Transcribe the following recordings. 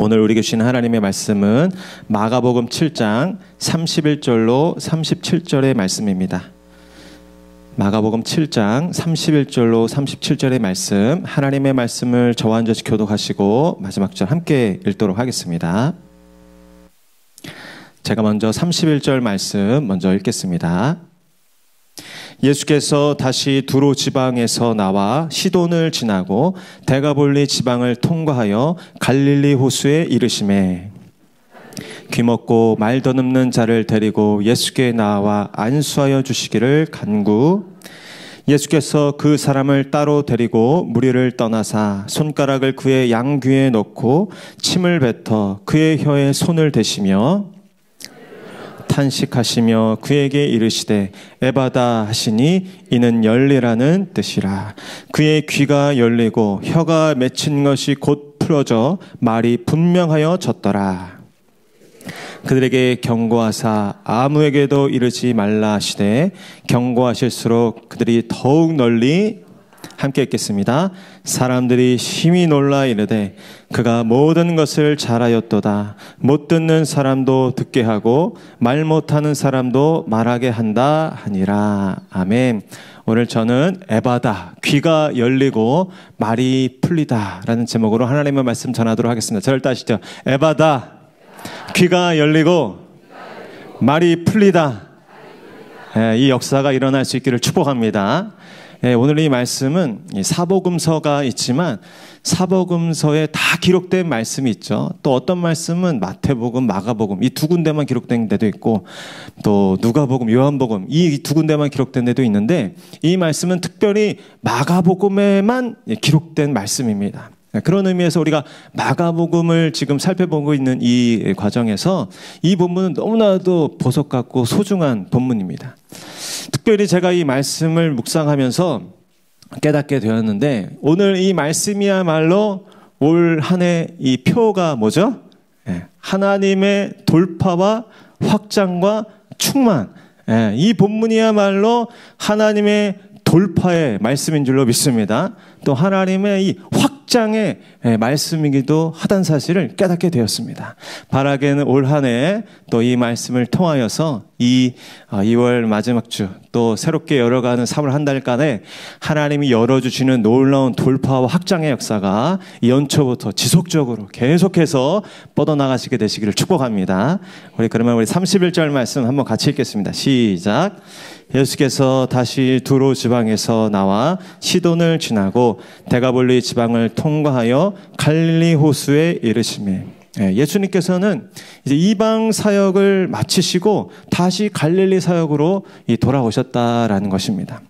오늘 우리에게 주신 하나님의 말씀은 마가복음 7장 31절로 37절의 말씀입니다. 마가복음 7장 31절로 37절의 말씀, 하나님의 말씀을 저와 한 절씩 교독하시고 마지막 절 함께 읽도록 하겠습니다. 제가 먼저 31절 말씀 먼저 읽겠습니다. 예수께서 다시 두로 지방에서 나와 시돈을 지나고 데가볼리 지방을 통과하여 갈릴리 호수에 이르시매 귀먹고 말 더듬는 자를 데리고 예수께 나와 안수하여 주시기를 간구. 예수께서 그 사람을 따로 데리고 무리를 떠나사 손가락을 그의 양귀에 넣고 침을 뱉어 그의 혀에 손을 대시며 탄식하시며 그에게 이르시되 에바다 하시니 이는 열리라는 뜻이라. 그의 귀가 열리고 혀가 맺힌 것이 곧 풀어져 말이 분명하여 졌더라. 그들에게 경고하사 아무에게도 이르지 말라 하시되 경고하실수록 그들이 더욱 널리 함께 읽겠습니다. 사람들이 심히 놀라 이르되 그가 모든 것을 잘하였도다. 못 듣는 사람도 듣게 하고 말 못하는 사람도 말하게 한다 하니라. 아멘. 오늘 저는 에바다, 귀가 열리고 말이 풀리다 라는 제목으로 하나님의 말씀 전하도록 하겠습니다. 저를 따시죠. 에바다, 귀가 열리고 말이 풀리다. 이 역사가 일어날 수 있기를 축복합니다. 오늘 이 말씀은 사복음서가 있지만 사복음서에 다 기록된 말씀이 있죠. 또 어떤 말씀은 마태복음, 마가복음 이 두 군데만 기록된 데도 있고 또 누가복음, 요한복음 이 두 군데만 기록된 데도 있는데 이 말씀은 특별히 마가복음에만 기록된 말씀입니다. 그런 의미에서 우리가 마가복음을 지금 살펴보고 있는 이 과정에서 이 본문은 너무나도 보석 같고 소중한 본문입니다. 특별히 제가 이 말씀을 묵상하면서 깨닫게 되었는데 오늘 이 말씀이야말로 올 한 해 이 표가 뭐죠? 하나님의 돌파와 확장과 충만. 이 본문이야말로 하나님의 돌파의 말씀인 줄로 믿습니다. 또 하나님의 이 확장의 말씀이기도 하다는 사실을 깨닫게 되었습니다. 바라게는 올 한 해 또 이 말씀을 통하여서 이 2월 마지막 주 또 새롭게 열어가는 3월 한 달간에 하나님이 열어주시는 놀라운 돌파와 확장의 역사가 연초부터 지속적으로 계속해서 뻗어나가시게 되시기를 축복합니다. 그러면 우리 31절 말씀 한번 같이 읽겠습니다. 시작. 예수께서 다시 두로 지방에서 나와 시돈을 지나고 데가볼리 지방을 통과하여 갈릴리 호수에 이르시매 예수님께서는 이제 이방 사역을 마치시고 다시 갈릴리 사역으로 돌아오셨다라는 것입니다.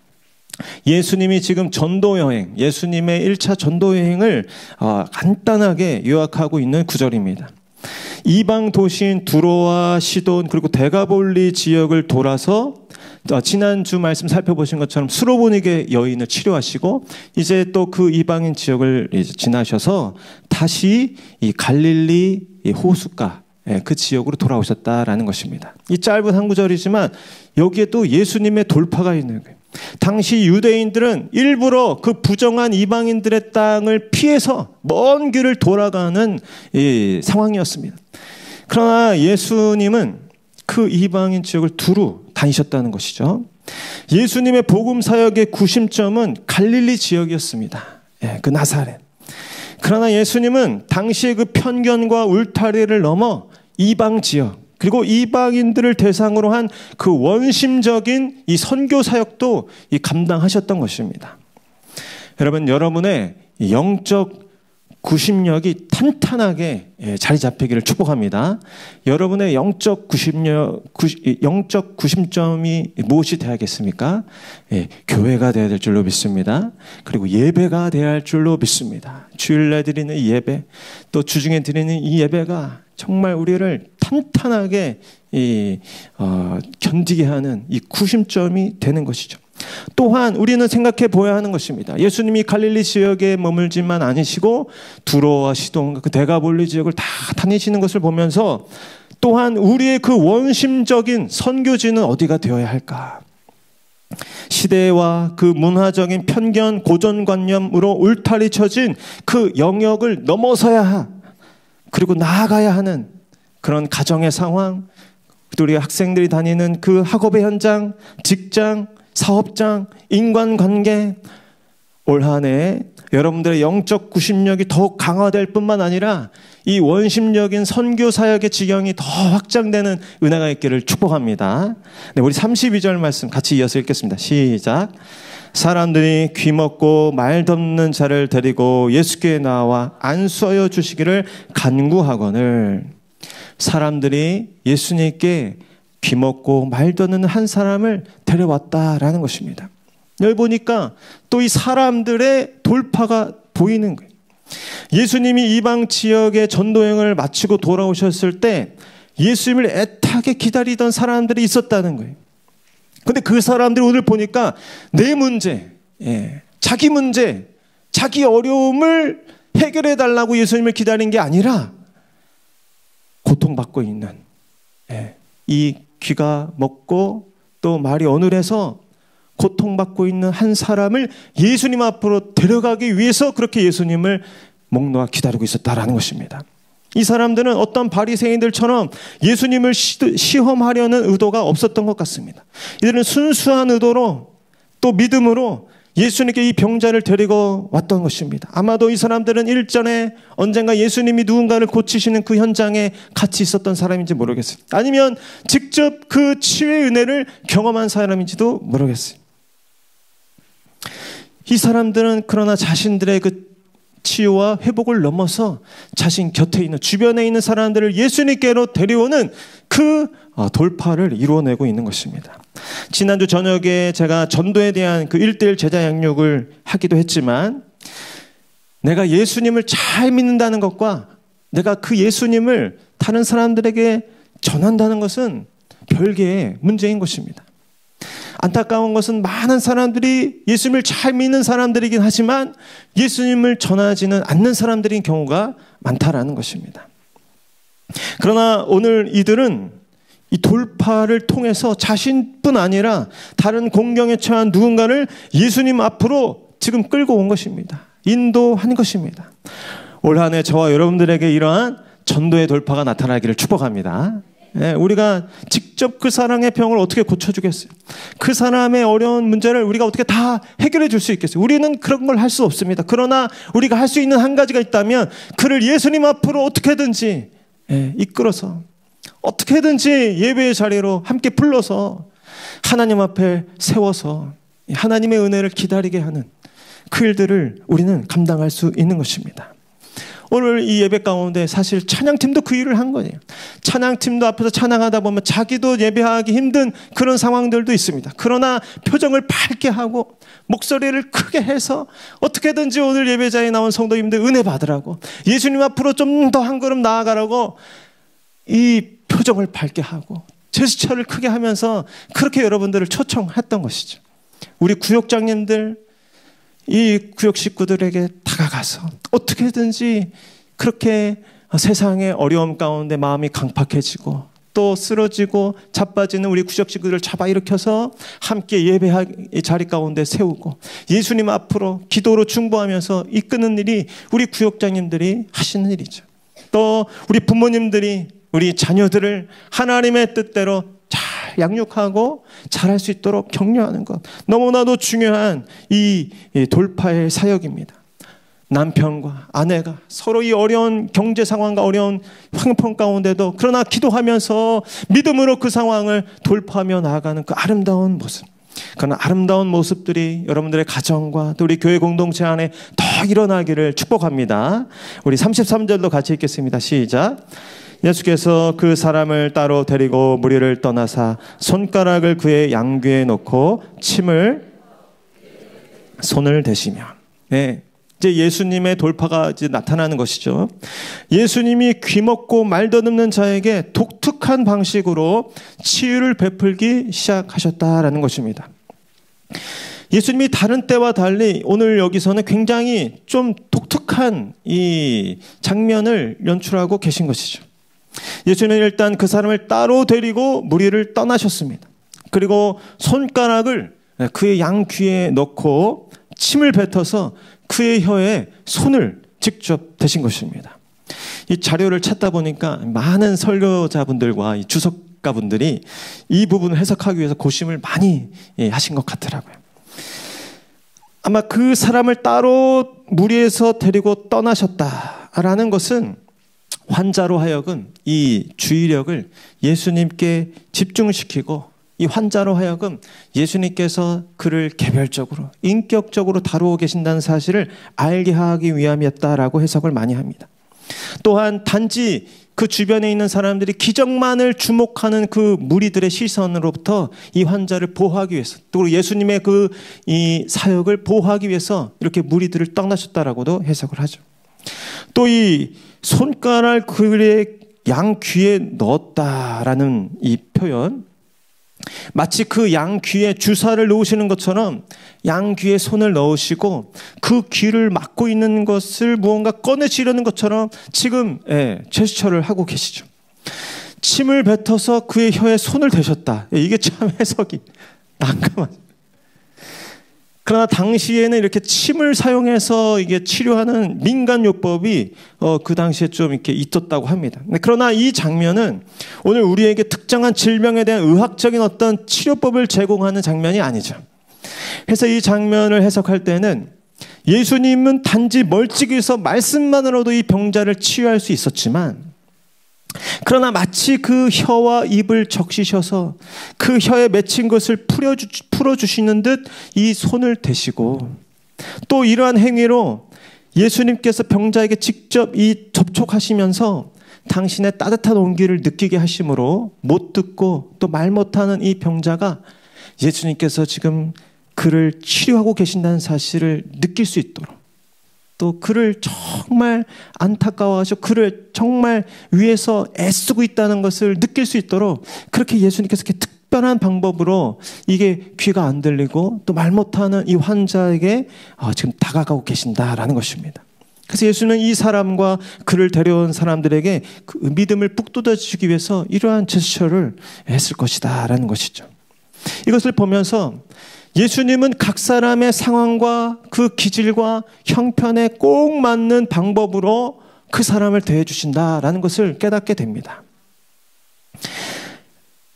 예수님이 지금 전도여행, 예수님의 1차 전도여행을 간단하게 요약하고 있는 구절입니다. 이방 도시인 두로와 시돈 그리고 데가볼리 지역을 돌아서 지난주 말씀 살펴보신 것처럼 수로보니게 여인을 치료하시고 이제 또 그 이방인 지역을 지나셔서 다시 이 갈릴리 호숫가 그 지역으로 돌아오셨다라는 것입니다. 이 짧은 한 구절이지만 여기에 또 예수님의 돌파가 있는 거예요. 당시 유대인들은 일부러 그 부정한 이방인들의 땅을 피해서 먼 길을 돌아가는 상황이었습니다. 그러나 예수님은 그 이방인 지역을 두루 다니셨다는 것이죠. 예수님의 복음 사역의 구심점은 갈릴리 지역이었습니다. 그 나사렛. 그러나 예수님은 당시의 그 편견과 울타리를 넘어 이방 지역 그리고 이방인들을 대상으로 한 그 원심적인 이 선교 사역도 감당하셨던 것입니다. 여러분, 여러분의 영적 구심력이 탄탄하게 자리 잡히기를 축복합니다. 여러분의 영적 구심점이 무엇이 되어야겠습니까? 교회가 되어야 될 줄로 믿습니다. 그리고 예배가 되어야 할 줄로 믿습니다. 주일날 드리는 이 예배, 또 주중에 드리는 이 예배가 정말 우리를 탄탄하게 견디게 하는 이 구심점이 되는 것이죠. 또한 우리는 생각해 보아야 하는 것입니다. 예수님이 갈릴리 지역에 머물지만 아니시고 두로와 시돈, 그 데가볼리 지역을 다 다니시는 것을 보면서 또한 우리의 그 원심적인 선교지는 어디가 되어야 할까? 시대와 그 문화적인 편견, 고정관념으로 울타리 쳐진 그 영역을 넘어서야 그리고 나아가야 하는 그런 가정의 상황, 우리 학생들이 다니는 그 학업의 현장, 직장, 사업장, 인간관계, 올 한 해 여러분들의 영적 구심력이 더욱 강화될 뿐만 아니라 이 원심력인 선교 사역의 지경이 더 확장되는 은혜가 있기를 축복합니다. 네, 우리 32절 말씀 같이 이어서 읽겠습니다. 시작. 사람들이 귀먹고 말없는 자를 데리고 예수께 나와 안수하여 주시기를 간구하거늘. 사람들이 예수님께 귀먹고 말도 없는 한 사람을 데려왔다라는 것입니다. 여기 보니까 또 이 사람들의 돌파가 보이는 거예요. 예수님이 이방 지역의 전도여행을 마치고 돌아오셨을 때 예수님을 애타게 기다리던 사람들이 있었다는 거예요. 근데 그 사람들이 오늘 보니까 내 문제, 자기 문제, 자기 어려움을 해결해 달라고 예수님을 기다린 게 아니라 고통받고 있는, 이 귀가 먹고 또 말이 어눌해서 고통받고 있는 한 사람을 예수님 앞으로 데려가기 위해서 그렇게 예수님을 목 놓아 기다리고 있었다라는 것입니다. 이 사람들은 어떤 바리새인들처럼 예수님을 시험하려는 의도가 없었던 것 같습니다. 이들은 순수한 의도로 또 믿음으로 예수님께 이 병자를 데리고 왔던 것입니다. 아마도 이 사람들은 일전에 언젠가 예수님이 누군가를 고치시는 그 현장에 같이 있었던 사람인지 모르겠어요. 아니면 직접 그 치유의 은혜를 경험한 사람인지도 모르겠어요. 이 사람들은 그러나 자신들의 그 치유와 회복을 넘어서 자신 곁에 있는 주변에 있는 사람들을 예수님께로 데려오는 그 돌파를 이루어내고 있는 것입니다. 지난주 저녁에 제가 전도에 대한 그 1:1 제자 양육을 하기도 했지만 내가 예수님을 잘 믿는다는 것과 내가 그 예수님을 다른 사람들에게 전한다는 것은 별개의 문제인 것입니다. 안타까운 것은 많은 사람들이 예수님을 잘 믿는 사람들이긴 하지만 예수님을 전하지는 않는 사람들인 경우가 많다라는 것입니다. 그러나 오늘 이들은 이 돌파를 통해서 자신뿐 아니라 다른 공경에 처한 누군가를 예수님 앞으로 지금 끌고 온 것입니다. 인도한 것입니다. 올 한 해 저와 여러분들에게 이러한 전도의 돌파가 나타나기를 축복합니다. 우리가 직접 그 사람의 병을 어떻게 고쳐주겠어요? 그 사람의 어려운 문제를 우리가 어떻게 다 해결해 줄 수 있겠어요? 우리는 그런 걸 할 수 없습니다. 그러나 우리가 할 수 있는 한 가지가 있다면 그를 예수님 앞으로 어떻게든지 이끌어서 어떻게든지 예배의 자리로 함께 불러서 하나님 앞에 세워서 하나님의 은혜를 기다리게 하는 그 일들을 우리는 감당할 수 있는 것입니다. 오늘 이 예배 가운데 사실 찬양팀도 그 일을 한 거예요. 찬양팀도 앞에서 찬양하다 보면 자기도 예배하기 힘든 그런 상황들도 있습니다. 그러나 표정을 밝게 하고 목소리를 크게 해서 어떻게든지 오늘 예배자에 나온 성도님들 은혜 받으라고 예수님 앞으로 좀 더 한 걸음 나아가라고 이 표정을 밝게 하고 제스처를 크게 하면서 그렇게 여러분들을 초청했던 것이죠. 우리 구역장님들 이 구역 식구들에게 다가가서 어떻게든지 그렇게 세상의 어려움 가운데 마음이 강팍해지고 또 쓰러지고 자빠지는 우리 구역 식구들을 잡아 일으켜서 함께 예배의 자리 가운데 세우고 예수님 앞으로 기도로 중보하면서 이끄는 일이 우리 구역장님들이 하시는 일이죠. 또 우리 부모님들이 우리 자녀들을 하나님의 뜻대로 잘 양육하고 잘할 수 있도록 격려하는 것, 너무나도 중요한 이 돌파의 사역입니다. 남편과 아내가 서로 이 어려운 경제 상황과 어려운 형편 가운데도 그러나 기도하면서 믿음으로 그 상황을 돌파하며 나아가는 그 아름다운 모습, 그런 아름다운 모습들이 여러분들의 가정과 또 우리 교회 공동체 안에 더 일어나기를 축복합니다. 우리 33절도 같이 읽겠습니다. 시작. 예수께서 그 사람을 따로 데리고 무리를 떠나사 손가락을 그의 양귀에 놓고 손을 대시며. 네, 이제 예수님의 돌파가 이제 나타나는 것이죠. 예수님이 귀먹고 말 더듬는 자에게 독특한 방식으로 치유를 베풀기 시작하셨다라는 것입니다. 예수님이 다른 때와 달리 오늘 여기서는 굉장히 좀 독특한 이 장면을 연출하고 계신 것이죠. 예수님은 일단 그 사람을 따로 데리고 무리를 떠나셨습니다. 그리고 손가락을 그의 양귀에 넣고 침을 뱉어서 그의 혀에 손을 직접 대신 것입니다. 이 자료를 찾다 보니까 많은 설교자분들과 이 주석가분들이 이 부분을 해석하기 위해서 고심을 많이 하신 것 같더라고요. 아마 그 사람을 따로 무리에서 데리고 떠나셨다라는 것은 환자로 하여금 이 주의력을 예수님께 집중시키고 이 환자로 하여금 예수님께서 그를 개별적으로 인격적으로 다루고 계신다는 사실을 알게 하기 위함이었다라고 해석을 많이 합니다. 또한 단지 그 주변에 있는 사람들이 기적만을 주목하는 그 무리들의 시선으로부터 이 환자를 보호하기 위해서, 또 예수님의 그 이 사역을 보호하기 위해서 이렇게 무리들을 떠나셨다라고도 해석을 하죠. 또 이 손가락 그의 양 귀에 넣었다라는 이 표현, 마치 그 양 귀에 주사를 놓으시는 것처럼 양 귀에 손을 넣으시고 그 귀를 막고 있는 것을 무언가 꺼내시려는 것처럼 지금 제스처를 하고 계시죠. 침을 뱉어서 그의 혀에 손을 대셨다. 이게 참 해석이 난감하죠. 그러나 당시에는 이렇게 침을 사용해서 이게 치료하는 민간요법이 그 당시에 좀 이렇게 있었다고 합니다. 그러나 이 장면은 오늘 우리에게 특정한 질병에 대한 의학적인 어떤 치료법을 제공하는 장면이 아니죠. 그래서 이 장면을 해석할 때는 예수님은 단지 멀찍이서 말씀만으로도 이 병자를 치유할 수 있었지만, 그러나 마치 그 혀와 입을 적시셔서 그 혀에 맺힌 것을 풀어주시는 듯 이 손을 대시고, 또 이러한 행위로 예수님께서 병자에게 직접 이 접촉하시면서 당신의 따뜻한 온기를 느끼게 하심으로 못 듣고 또 말 못하는 이 병자가 예수님께서 지금 그를 치료하고 계신다는 사실을 느낄 수 있도록, 또 그를 정말 안타까워하시고 그를 정말 위해서 애쓰고 있다는 것을 느낄 수 있도록 그렇게 예수님께서 이렇게 특별한 방법으로 이게 귀가 안 들리고 또 말 못하는 이 환자에게 지금 다가가고 계신다라는 것입니다. 그래서 예수는 이 사람과 그를 데려온 사람들에게 그 믿음을 북돋아 주기 위해서 이러한 제스처를 했을 것이다라는 것이죠. 이것을 보면서 예수님은 각 사람의 상황과 그 기질과 형편에 꼭 맞는 방법으로 그 사람을 대해 주신다라는 것을 깨닫게 됩니다.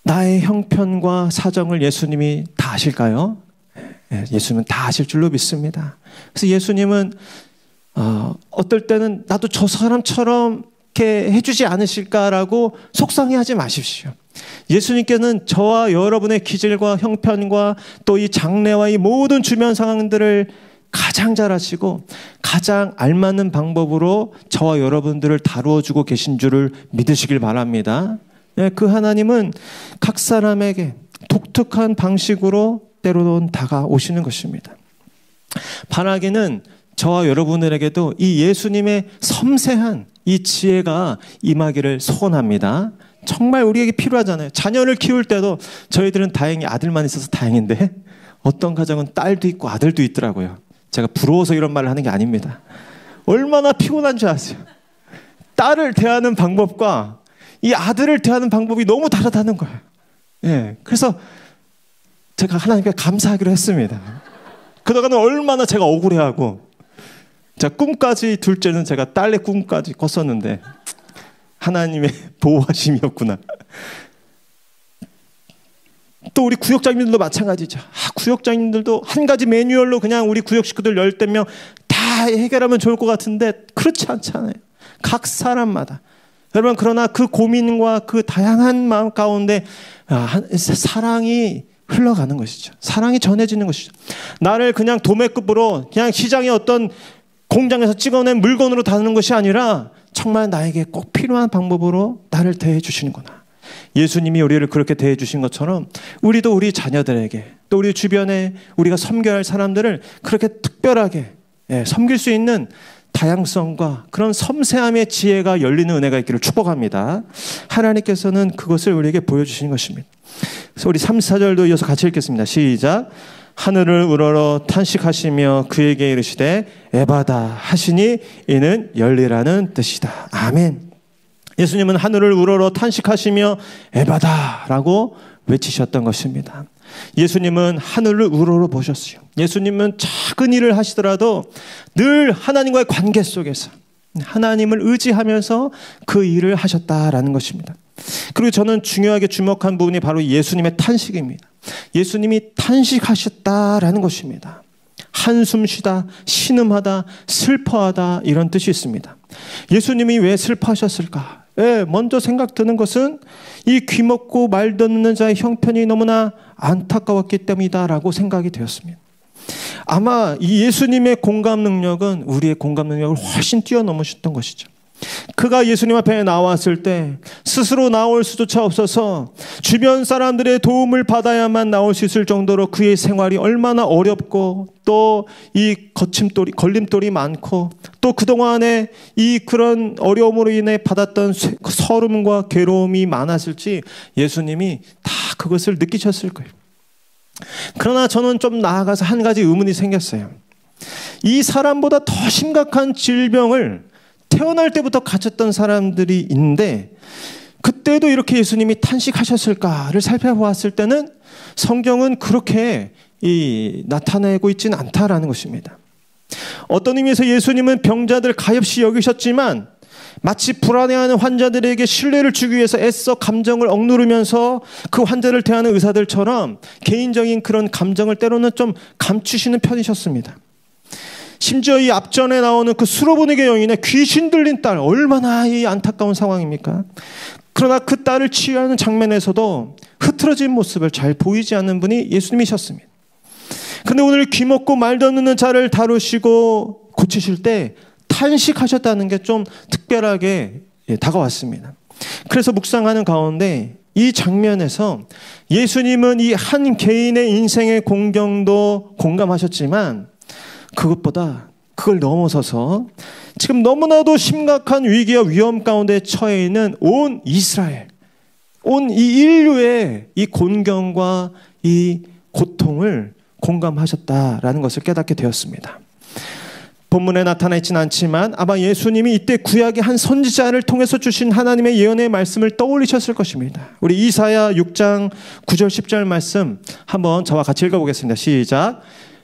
나의 형편과 사정을 예수님이 다 아실까요? 예수님은 다 아실 줄로 믿습니다. 그래서 예수님은 어떨 때는 나도 저 사람처럼 이렇게 해주지 않으실까라고 속상해하지 마십시오. 예수님께서는 저와 여러분의 기질과 형편과 또 이 장래와 이 모든 주변 상황들을 가장 잘 아시고 가장 알맞는 방법으로 저와 여러분들을 다루어주고 계신 줄을 믿으시길 바랍니다. 그 하나님은 각 사람에게 독특한 방식으로 때로는 다가오시는 것입니다. 바라기는 저와 여러분들에게도 이 예수님의 섬세한 이 지혜가 임하기를 소원합니다. 정말 우리에게 필요하잖아요. 자녀를 키울 때도 저희들은 다행히 아들만 있어서 다행인데 어떤 가정은 딸도 있고 아들도 있더라고요. 제가 부러워서 이런 말을 하는 게 아닙니다. 얼마나 피곤한 줄 아세요? 딸을 대하는 방법과 이 아들을 대하는 방법이 너무 다르다는 거예요. 그래서 제가 하나님께 감사하기로 했습니다. 그동안은 얼마나 제가 억울해하고, 자, 꿈까지, 둘째는 제가 딸의 꿈까지 꿨었는데 하나님의 보호하심이었구나. 또 우리 구역장님들도 마찬가지죠. 구역장님들도 한 가지 매뉴얼로 그냥 우리 구역 식구들 10명 다 해결하면 좋을 것 같은데 그렇지 않잖아요. 각 사람마다. 여러분, 그러나 그 고민과 그 다양한 마음 가운데 사랑이 흘러가는 것이죠. 사랑이 전해지는 것이죠. 나를 그냥 도매급으로 그냥 시장의 어떤 공장에서 찍어낸 물건으로 다루는 것이 아니라 정말 나에게 꼭 필요한 방법으로 나를 대해 주시는구나. 예수님이 우리를 그렇게 대해 주신 것처럼 우리도 우리 자녀들에게 또 우리 주변에 우리가 섬겨야 할 사람들을 그렇게 특별하게 섬길 수 있는 다양성과 그런 섬세함의 지혜가 열리는 은혜가 있기를 축복합니다. 하나님께서는 그것을 우리에게 보여주시는 것입니다. 그래서 우리 3, 4절도 이어서 같이 읽겠습니다. 시작. 하늘을 우러러 탄식하시며 그에게 이르시되 에바다 하시니 이는 열리라는 뜻이다. 아멘. 예수님은 하늘을 우러러 탄식하시며 에바다라고 외치셨던 것입니다. 예수님은 하늘을 우러러 보셨어요. 예수님은 작은 일을 하시더라도 늘 하나님과의 관계 속에서 하나님을 의지하면서 그 일을 하셨다라는 것입니다. 그리고 저는 중요하게 주목한 부분이 바로 예수님의 탄식입니다. 예수님이 탄식하셨다라는 것입니다. 한숨 쉬다, 신음하다, 슬퍼하다 이런 뜻이 있습니다. 예수님이 왜 슬퍼하셨을까? 먼저 생각드는 것은 이 귀먹고 말 듣는 자의 형편이 너무나 안타까웠기 때문이다라고 생각이 되었습니다. 아마 이 예수님의 공감 능력은 우리의 공감 능력을 훨씬 뛰어넘으셨던 것이죠. 그가 예수님 앞에 나왔을 때 스스로 나올 수조차 없어서 주변 사람들의 도움을 받아야만 나올 수 있을 정도로 그의 생활이 얼마나 어렵고 또 이 걸림돌이 많고 또 그동안에 이 그런 어려움으로 인해 받았던 서름과 괴로움이 많았을지 예수님이 다 그것을 느끼셨을 거예요. 그러나 저는 좀 나아가서 한 가지 의문이 생겼어요. 이 사람보다 더 심각한 질병을 태어날 때부터 가졌던 사람들이 있는데 그때도 이렇게 예수님이 탄식하셨을까를 살펴보았을 때는 성경은 그렇게 나타내고 있지는 않다라는 것입니다. 어떤 의미에서 예수님은 병자들 가엾이 여기셨지만 마치 불안해하는 환자들에게 신뢰를 주기 위해서 애써 감정을 억누르면서 그 환자를 대하는 의사들처럼 개인적인 그런 감정을 때로는 좀 감추시는 편이셨습니다. 심지어 이 앞전에 나오는 그 수로보니게 여인의 귀신 들린 딸, 얼마나 이 안타까운 상황입니까? 그러나 그 딸을 치유하는 장면에서도 흐트러진 모습을 잘 보이지 않는 분이 예수님이셨습니다. 그런데 오늘 귀먹고 말 듣는 자를 다루시고 고치실 때 탄식하셨다는 게 좀 특별하게 다가왔습니다. 그래서 묵상하는 가운데 이 장면에서 예수님은 이 한 개인의 인생의 공경도 공감하셨지만 그것보다 그걸 넘어서서 지금 너무나도 심각한 위기와 위험 가운데 처해 있는 온 이스라엘, 온 이 인류의 이 곤경과 이 고통을 공감하셨다라는 것을 깨닫게 되었습니다. 본문에 나타나 있지는 않지만 아마 예수님이 이때 구약의 한 선지자를 통해서 주신 하나님의 예언의 말씀을 떠올리셨을 것입니다. 우리 이사야 6장 9절 10절 말씀 한번 저와 같이 읽어보겠습니다. 시작.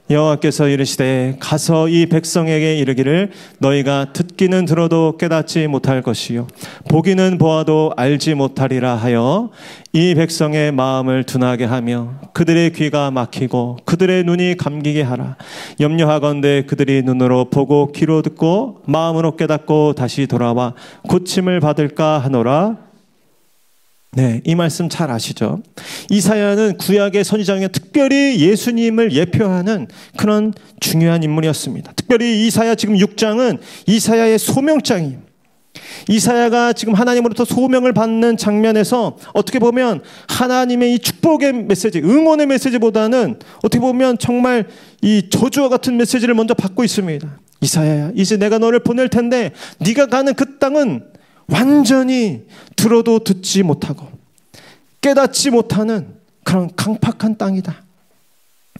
여호와께서 이르시되 가서 이 백성에게 이르기를 너희가 듣기는 들어도 깨닫지 못할 것이요 보기는 보아도 알지 못하리라 하여 이 백성의 마음을 둔하게 하며 그들의 귀가 막히고 그들의 눈이 감기게 하라. 염려하건대 그들이 눈으로 보고 귀로 듣고 마음으로 깨닫고 다시 돌아와 고침을 받을까 하노라. 네, 이 말씀 잘 아시죠? 이사야는 구약의 선지자 중에 특별히 예수님을 예표하는 그런 중요한 인물이었습니다. 특별히 이사야 지금 6장은 이사야의 소명장이에요. 이사야가 지금 하나님으로부터 소명을 받는 장면에서 어떻게 보면 하나님의 이 축복의 메시지, 응원의 메시지보다는 어떻게 보면 정말 이 저주와 같은 메시지를 먼저 받고 있습니다. 이사야야, 이제 내가 너를 보낼 텐데 네가 가는 그 땅은 완전히 들어도 듣지 못하고 깨닫지 못하는 그런 강팍한 땅이다.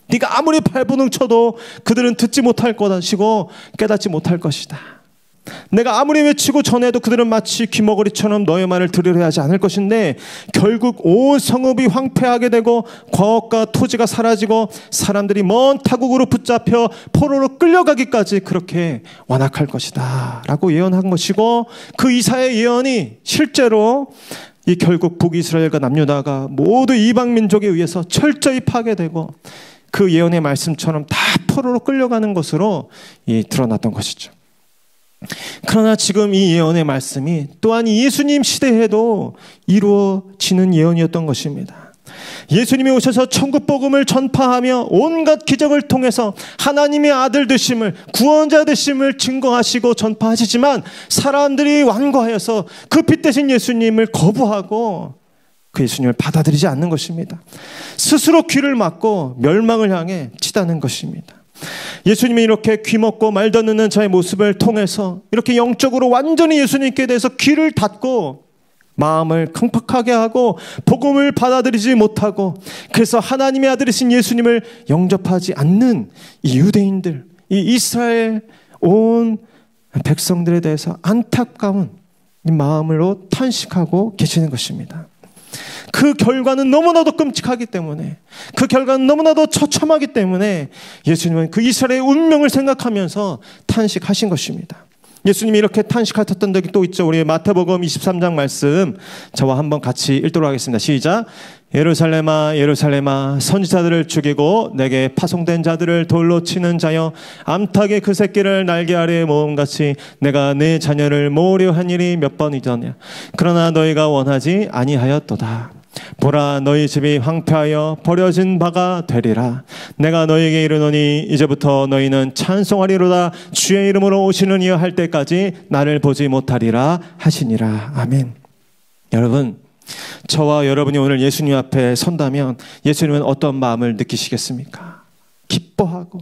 네가 아무리 발버둥 쳐도 그들은 듣지 못할 것이고 깨닫지 못할 것이다. 내가 아무리 외치고 전해도 그들은 마치 귀머거리처럼 너의 말을 들으려 하지 않을 것인데 결국 온 성읍이 황폐하게 되고 과업과 토지가 사라지고 사람들이 먼 타국으로 붙잡혀 포로로 끌려가기까지 그렇게 완악할 것이다 라고 예언한 것이고 그 이사야의 예언이 실제로 이 결국 북이스라엘과 남유다가 모두 이방 민족에 의해서 철저히 파괴되고 그 예언의 말씀처럼 다 포로로 끌려가는 것으로 드러났던 것이죠. 그러나 지금 이 예언의 말씀이 또한 예수님 시대에도 이루어지는 예언이었던 것입니다. 예수님이 오셔서 천국 복음을 전파하며 온갖 기적을 통해서 하나님의 아들 되심을, 구원자 되심을 증거하시고 전파하시지만 사람들이 완고하여서 그 빛 대신 예수님을 거부하고 그 예수님을 받아들이지 않는 것입니다. 스스로 귀를 막고 멸망을 향해 치닫는 것입니다. 예수님이 이렇게 귀먹고 말 듣는 자의 모습을 통해서 이렇게 영적으로 완전히 예수님께 대해서 귀를 닫고 마음을 강팍하게 하고 복음을 받아들이지 못하고 그래서 하나님의 아들이신 예수님을 영접하지 않는 이 유대인들, 이 이스라엘 온 백성들에 대해서 안타까운 마음으로 탄식하고 계시는 것입니다. 그 결과는 너무나도 끔찍하기 때문에, 그 결과는 너무나도 처참하기 때문에 예수님은 그 이스라엘의 운명을 생각하면서 탄식하신 것입니다. 예수님이 이렇게 탄식하셨던 적이 또 있죠. 우리 마태복음 23장 말씀 저와 한번 같이 읽도록 하겠습니다. 시작. 예루살렘아 예루살렘아 선지자들을 죽이고 내게 파송된 자들을 돌로 치는 자여, 암탉이 그 새끼를 날개 아래에 모음같이 내가 내 자녀를 모으려 한 일이 몇 번이더냐. 그러나 너희가 원하지 아니하였도다. 보라, 너희 집이 황폐하여 버려진 바가 되리라. 내가 너희에게 이르노니 이제부터 너희는 찬송하리로다. 주의 이름으로 오시는 이여 할 때까지 나를 보지 못하리라 하시니라. 아멘. 여러분, 저와 여러분이 오늘 예수님 앞에 선다면 예수님은 어떤 마음을 느끼시겠습니까? 기뻐하고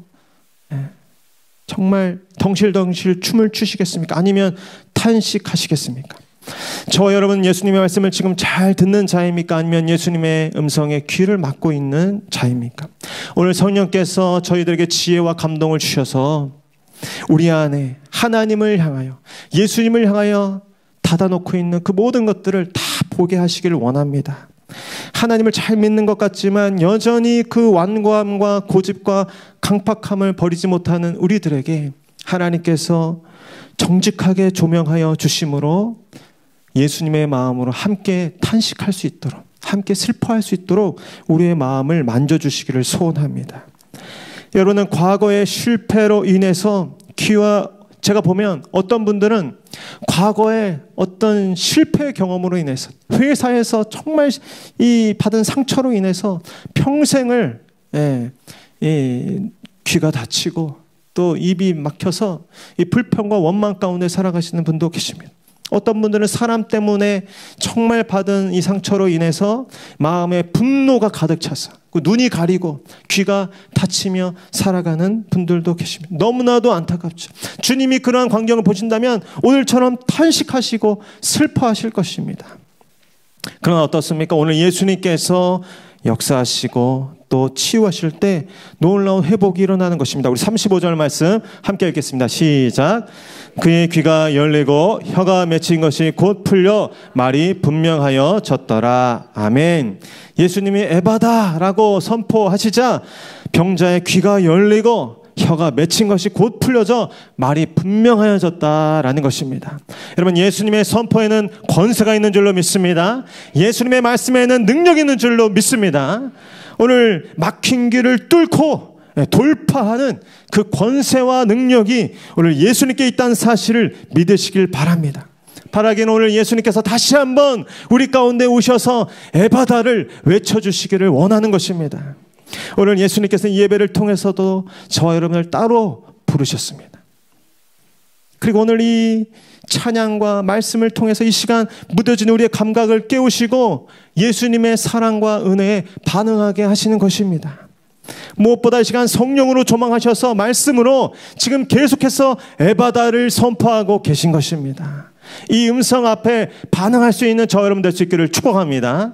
정말 덩실덩실 춤을 추시겠습니까? 아니면 탄식하시겠습니까? 저와 여러분, 예수님의 말씀을 지금 잘 듣는 자입니까? 아니면 예수님의 음성에 귀를 막고 있는 자입니까? 오늘 성령께서 저희들에게 지혜와 감동을 주셔서 우리 안에 하나님을 향하여, 예수님을 향하여 닫아놓고 있는 그 모든 것들을 다 보게 하시기를 원합니다. 하나님을 잘 믿는 것 같지만 여전히 그 완고함과 고집과 강팍함을 버리지 못하는 우리들에게 하나님께서 정직하게 조명하여 주심으로 예수님의 마음으로 함께 탄식할 수 있도록, 함께 슬퍼할 수 있도록 우리의 마음을 만져주시기를 소원합니다. 여러분은 과거의 실패로 인해서 제가 보면 어떤 분들은 과거의 어떤 실패 경험으로 인해서, 회사에서 정말 이 받은 상처로 인해서 평생을 귀가 다치고 또 입이 막혀서 이 불평과 원망 가운데 살아가시는 분도 계십니다. 어떤 분들은 사람 때문에 정말 받은 이 상처로 인해서 마음에 분노가 가득 차서 눈이 가리고 귀가 다치며 살아가는 분들도 계십니다. 너무나도 안타깝죠. 주님이 그러한 광경을 보신다면 오늘처럼 탄식하시고 슬퍼하실 것입니다. 그러나 어떻습니까? 오늘 예수님께서 역사하시고 또 치유하실 때 놀라운 회복이 일어나는 것입니다. 우리 35절 말씀 함께 읽겠습니다. 시작. 그의 귀가 열리고 혀가 맺힌 것이 곧 풀려 말이 분명하여졌더라. 아멘. 예수님이 에바다라고 선포하시자 병자의 귀가 열리고 혀가 맺힌 것이 곧 풀려져 말이 분명하여졌다라는 것입니다. 여러분, 예수님의 선포에는 권세가 있는 줄로 믿습니다. 예수님의 말씀에는 능력이 있는 줄로 믿습니다. 오늘 막힌 길을 뚫고 돌파하는 그 권세와 능력이 오늘 예수님께 있다는 사실을 믿으시길 바랍니다. 바라기는 오늘 예수님께서 다시 한번 우리 가운데 오셔서 에바다를 외쳐주시기를 원하는 것입니다. 오늘 예수님께서 이 예배를 통해서도 저와 여러분을 따로 부르셨습니다. 그리고 오늘 이 찬양과 말씀을 통해서 이 시간 무뎌진 우리의 감각을 깨우시고 예수님의 사랑과 은혜에 반응하게 하시는 것입니다. 무엇보다 이 시간 성령으로 조망하셔서 말씀으로 지금 계속해서 에바다를 선포하고 계신 것입니다. 이 음성 앞에 반응할 수 있는 저 여러분 될 수 있기를 축복합니다.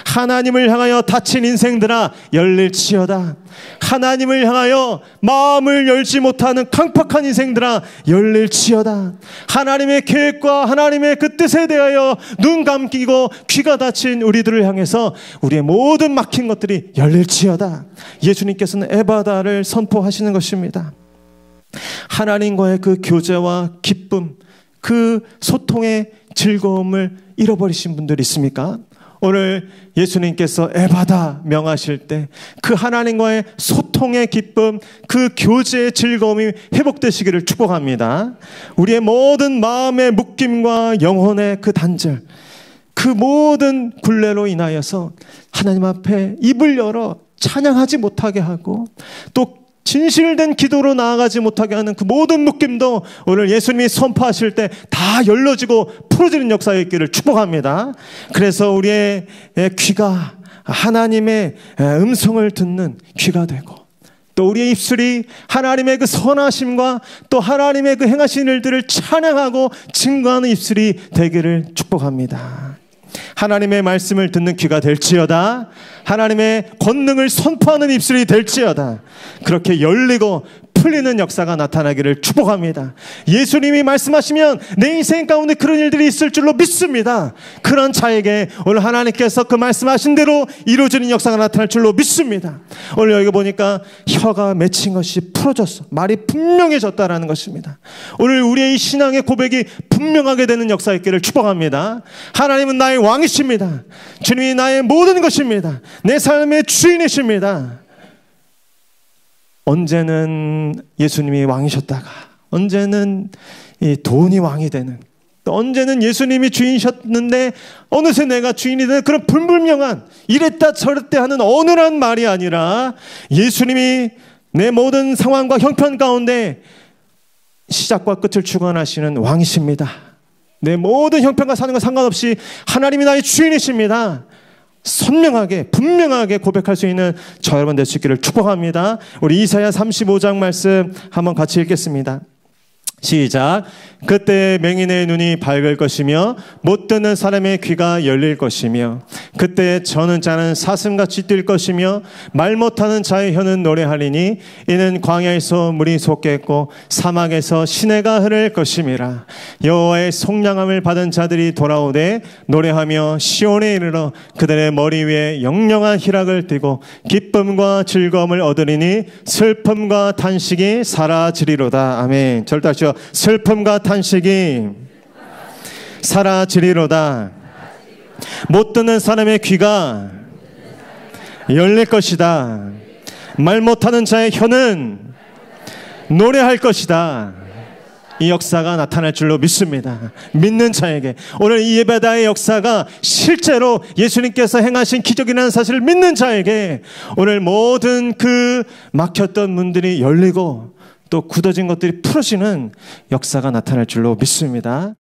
하나님을 향하여 닫힌 인생들아 열릴지어다. 하나님을 향하여 마음을 열지 못하는 강팍한 인생들아 열릴지어다. 하나님의 계획과 하나님의 그 뜻에 대하여 눈 감기고 귀가 닫힌 우리들을 향해서 우리의 모든 막힌 것들이 열릴지어다. 예수님께서는 에바다를 선포하시는 것입니다. 하나님과의 그 교제와 기쁨, 그 소통의 즐거움을 잃어버리신 분들이 있습니까? 오늘 예수님께서 에바다 명하실 때 그 하나님과의 소통의 기쁨, 그 교제의 즐거움이 회복되시기를 축복합니다. 우리의 모든 마음의 묶임과 영혼의 그 단절, 그 모든 굴레로 인하여서 하나님 앞에 입을 열어 찬양하지 못하게 하고 또 진실된 기도로 나아가지 못하게 하는 그 모든 묶임도 오늘 예수님이 선포하실 때 다 열려지고 풀어지는 역사에 있기를 축복합니다. 그래서 우리의 귀가 하나님의 음성을 듣는 귀가 되고 또 우리의 입술이 하나님의 그 선하심과 또 하나님의 그 행하신 일들을 찬양하고 증거하는 입술이 되기를 축복합니다. 하나님의 말씀을 듣는 귀가 될지어다. 하나님의 권능을 선포하는 입술이 될지어다. 그렇게 열리고 풀리는 역사가 나타나기를 축복합니다. 예수님이 말씀하시면 내 인생 가운데 그런 일들이 있을 줄로 믿습니다. 그런 자에게 오늘 하나님께서 그 말씀하신 대로 이루어지는 역사가 나타날 줄로 믿습니다. 오늘 여기 보니까 혀가 맺힌 것이 풀어졌어. 말이 분명해졌다라는 것입니다. 오늘 우리의 이 신앙의 고백이 분명하게 되는 역사 있기를 축복합니다. 하나님은 나의 왕이십니다. 주님이 나의 모든 것입니다. 내 삶의 주인이십니다. 언제는 예수님이 왕이셨다가 언제는 이 돈이 왕이 되는, 또 언제는 예수님이 주인이셨는데 어느새 내가 주인이 되는 그런 불분명한 이랬다 저랬다 하는 어눌한 말이 아니라 예수님이 내 모든 상황과 형편 가운데 시작과 끝을 주관하시는 왕이십니다. 내 모든 형편과 사는 것 상관없이 하나님이 나의 주인이십니다. 선명하게 분명하게 고백할 수 있는 저 여러분 될 수 있기를 축복합니다. 우리 이사야 35장 말씀 한번 같이 읽겠습니다. 시작. 그때 맹인의 눈이 밝을 것이며 못 듣는 사람의 귀가 열릴 것이며 그때 저는 자는 사슴같이 뛸 것이며 말 못하는 자의 혀는 노래하리니 이는 광야에서 물이 솟겠고 사막에서 시내가 흐를 것임이라. 여호와의 속량함을 받은 자들이 돌아오되 노래하며 시온에 이르러 그들의 머리 위에 영영한 희락을 띠고 기쁨과 즐거움을 얻으리니 슬픔과 탄식이 사라지리로다. 아멘. 절대 하시오. 슬픔과 탄식이 사라지리로다. 못 듣는 사람의 귀가 열릴 것이다. 말 못하는 자의 혀는 노래할 것이다. 이 역사가 나타날 줄로 믿습니다. 믿는 자에게 오늘 이 예배다의 역사가 실제로 예수님께서 행하신 기적이라는 사실을 믿는 자에게 오늘 모든 그 막혔던 문들이 열리고 또 굳어진 것들이 풀어지는 역사가 나타날 줄로 믿습니다.